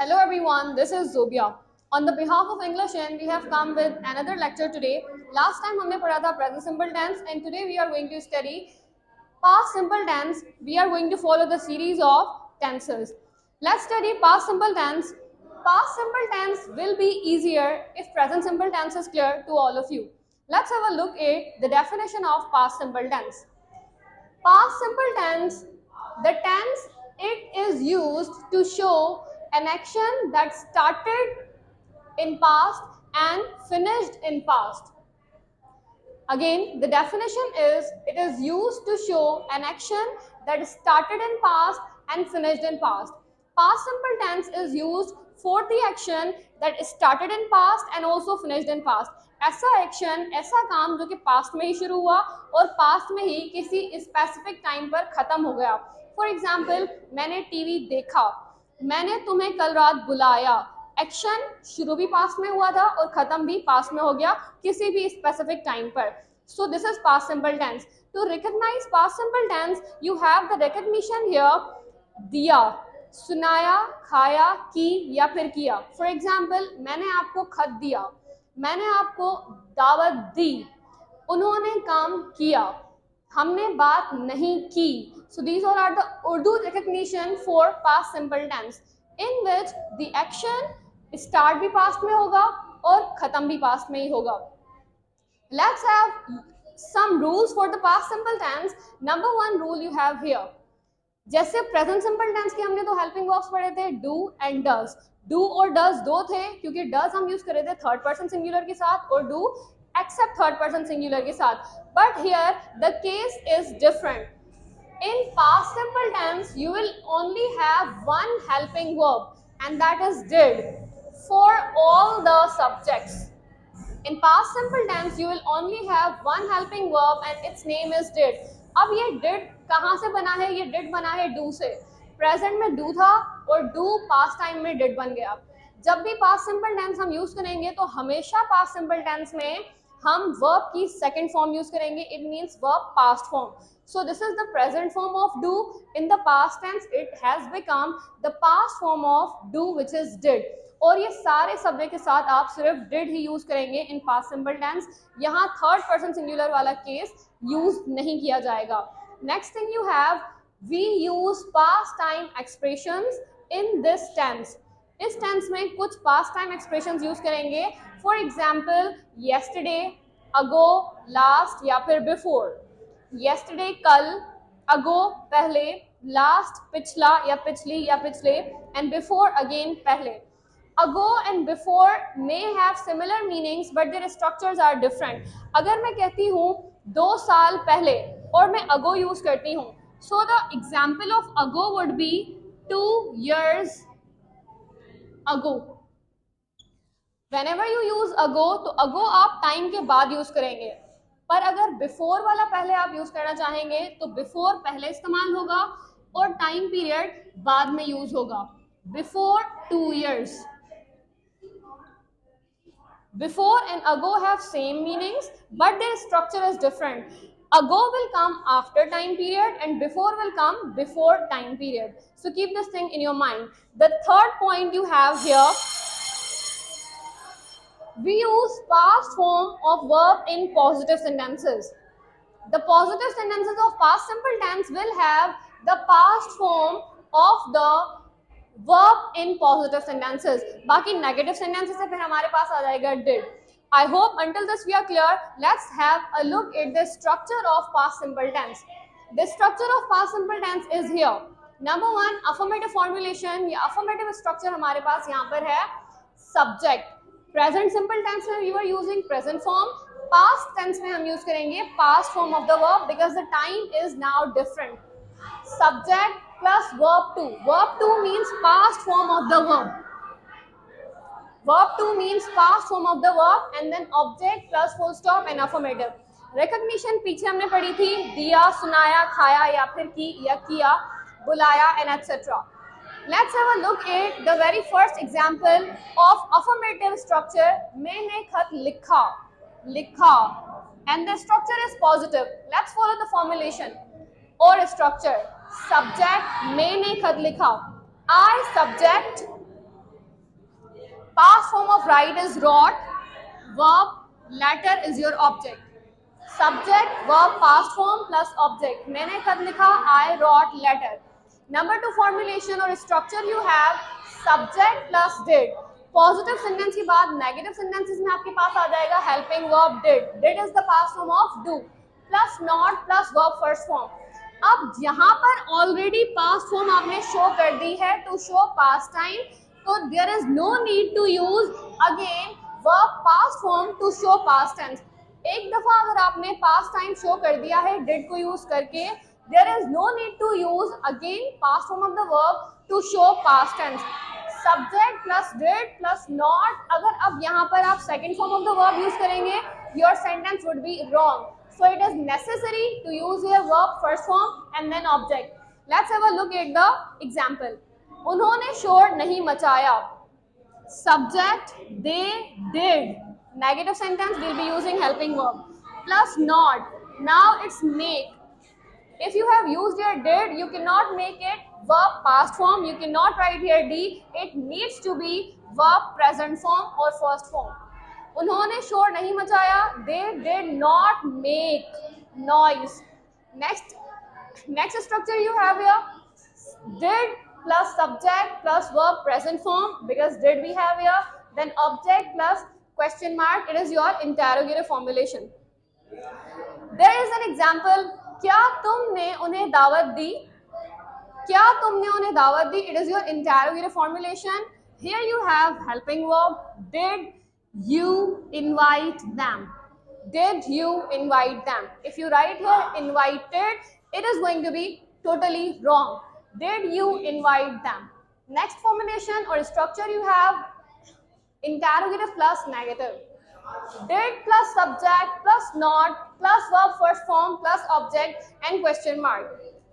Hello everyone, this is Zobia. On the behalf of English N, we have come with another lecture today. Last time हमने पढ़ा था present simple tense and today we are going to study past simple tense. We are going to follow the series of tenses. Let's study past simple tense. Past simple tense will be easier if present simple tense is clear to all of you. Let's have a look at the definition of past simple tense. Past simple tense, the tense it is used to show an action that started in past and finished in past. Again, the definition is it is used to show an action that started in past and finished in past. Past simple tense is used for the action that started in past and also finished in past. ऐसा action, ऐसा काम जो कि past में ही शुरू हुआ और past में ही किसी स्पेसिफिक टाइम पर खत्म हो गया. फॉर एग्जाम्पल, मैंने टीवी देखा, मैंने तुम्हें कल रात बुलाया. एक्शन शुरू भी पास्ट में हुआ था और खत्म भी पास्ट में हो गया किसी भी स्पेसिफिक टाइम पर. So this is past simple tense. To recognise past simple tense you have the recognition here. दिया, सुनाया, खाया, की या फिर किया. फॉर एग्जाम्पल, मैंने आपको खत दिया, मैंने आपको दावत दी, उन्होंने काम किया, हमने बात नहीं की. So these all are the Urdu recognition for past simple tense in which the action start भी past में होगा और खत्म भी past में ही होगा. Let's have some rules for the past simple tense. Number one rule you have here. जैसे present simple tense के हमने तो हेल्पिंग वर्ब्स पढ़े थे डू एंड डज. डू और डज दो थे क्योंकि डज हम यूज कर रहे थे थर्ड पर्सन सिंगुलर के साथ और do except third person singular के साथ. But here the case is different. In past simple tense, you will only have one helping verb and that is did for all the subjects. In past simple tense, you will only have one helping verb and its name is did. अब ये did कहाँ से बना है? ये did बना है do से. प्रेजेंट में do था और do पास्ट टाइम में did बन गया. जब भी पास्ट सिंपल टेंस हम यूज करेंगे तो हमेशा पास्ट सिंपल टेंस में हम वर्ब की सेकंड फॉर्म यूज करेंगे. It means verb past form. So this is the present form of do. In the past tense, it has become the past form of do, which is did. और ये सारे subject के साथ आप सिर्फ did he use करेंगे in past simple tense. यहाँ third person singular वाला केस यूज नहीं किया जाएगा. Next thing you have, we use past time expressions in this tense. इस टेंस में कुछ पास्ट टाइम एक्सप्रेशंस यूज करेंगे. For example, yesterday, ago, last या फिर before. yesterday कल, ago पहले, last पिछला या पिछली या पिछले and before again पहले. ago and before may have similar meanings but their structures are different. अगर मैं कहती हूँ 2 साल पहले और मैं ago यूज करती हूँ, so the example of ago would be 2 years ago. Whenever you use ago, तो ago आप टाइम के बाद यूज करेंगे. पर अगर बिफोर वाला पहले आप यूज करना चाहेंगे तो बिफोर पहले इस्तेमाल होगा और टाइम पीरियड बाद में यूज होगा. Before 2 years. Before and ago have same meanings but their structure is different. Ago will come after time period and before will come before time period. So keep this thing in your mind. The third point you have here, we use past form of verb in positive sentences. The positive sentences of past simple tense will have the past form of the verb in positive sentences. बाकी negative sentences से फिर हमारे पास आ जाएगा did. I hope until this we are clear. Let's have a look at the structure of past simple tense. The structure of past simple tense is here. Number one, affirmative formulation. ये affirmative structure हमारे पास यहाँ पर है. Subject. Present simple tense में we are using present form. Past tense में हम use करेंगे past form of the verb because the time is now different. Subject plus verb two. Verb two means past form of the verb. Verb two means past form of the verb and then object plus full stop and affirmative. Recognition पीछे हमने पढ़ी थी. दिया, सुनाया, खाया या फिर की या किया, बुलाया and etcetera. Let's have a look at the very first example of affirmative structure. मैंने खत लिखा, लिखा, and the structure is positive. Let's follow the formulation or structure. Subject, मैंने खत लिखा. I subject Past form of write is wrote. Verb letter is your object. Subject verb past form plus object. मैंने कब लिखा? I wrote letter. Number 2 formulation और structure you have subject plus did. Positive sentence के बाद negative sentences में आपके पास आ जाएगा helping verb did. Did is the past form of do plus not plus verb first form. अब यहाँ पर ऑलरेडी पास्ट फॉर्म आपने शो कर दी है टू शो पास्ट टाइम, तो there is no need to use again verb past form to show past tense. एक दफा अगर आपने पास्ट टाइम शो कर दिया है डिड को यूज करके, there is no need to use again past form of the verb to show past tense. Subject plus did plus not. अगर अब यहाँ पर आप second form of the verb use करेंगे, your sentence would be wrong. So it is necessary to use your verb first form and then object. Let's have a look at the example. उन्होंने शोर नहीं मचाया. Subject they did. Negative sentence we'll be using helping verb. Plus not. Now it's make. If you have used your did, you cannot make it verb past form. You cannot write here D. It needs to be verb present form or first form. उन्होंने शोर नहीं मचाया. They did not make noise. Next structure you have here. Did plus subject plus verb present form, because did we have here. Then object plus question mark. It is your interrogative formulation. There is an example. क्या तुमने उन्हें दावत दी? क्या तुमने उन्हें दावत दी? It is your interrogative formulation. Here you have helping verb. Did you invite them? Did you invite them? If you write here invited, it is going to be totally wrong. Did you invite them? Next formulation or structure you have interrogative plus negative. Did plus subject plus not plus verb first form plus object and question mark.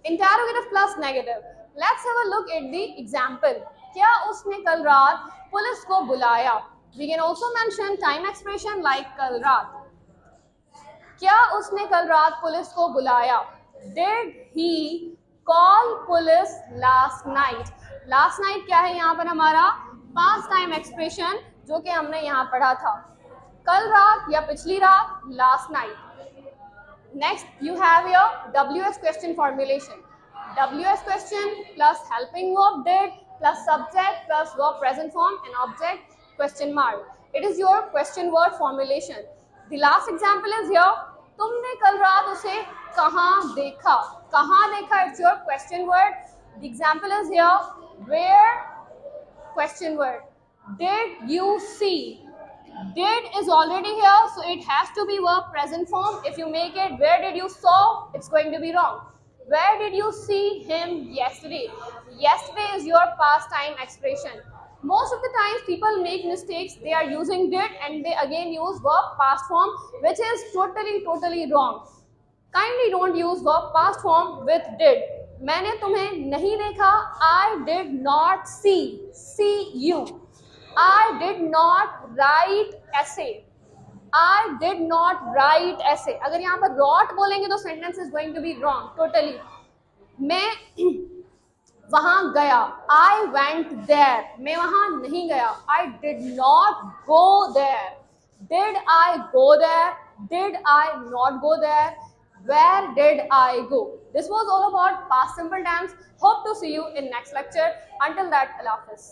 Interrogative plus negative. Let's have a look at the example. क्या उसने कल रात police को बुलाया? We can also mention time expression like कल रात. क्या उसने कल रात पुलिस को बुलाया? Did he call police last night? Last night क्या है यहाँ पर हमारा? Past time expression जो कि हमने यहाँ पढ़ा था. कल रात या पिछली रात, last night. Next you have your WS question formulation. WS question plus helping verb did plus subject plus verb present form and object question mark. It is your question word formulation. The last example is here. तुमने कल रात उसे कहाँ देखा? कहाँ देखा? It's your question word. The example is here. Where? Question word. Did you see? Did is already here, so it has to be verb present form. If you make it where did you saw, it's going to be wrong. Where did you see him yesterday? Yesterday is your past time expression. Most of the times people make mistakes. They are using did and they again use verb past form, which is totally wrong. Kindly don't use verb past form with did. मैंने तुम्हें नहीं देखा. I did not see you. I did not write essay. I did not write essay. अगर यहाँ पर wrote बोलेंगे तो sentence is going to be wrong totally. मैं वहां गया. I went there. मैं वहां नहीं गया. I did not go there. Did I go there? Did I not go there? Where did I go? This was all about past simple tense. Hope to see you in next lecture. Until that, Allah Hafiz.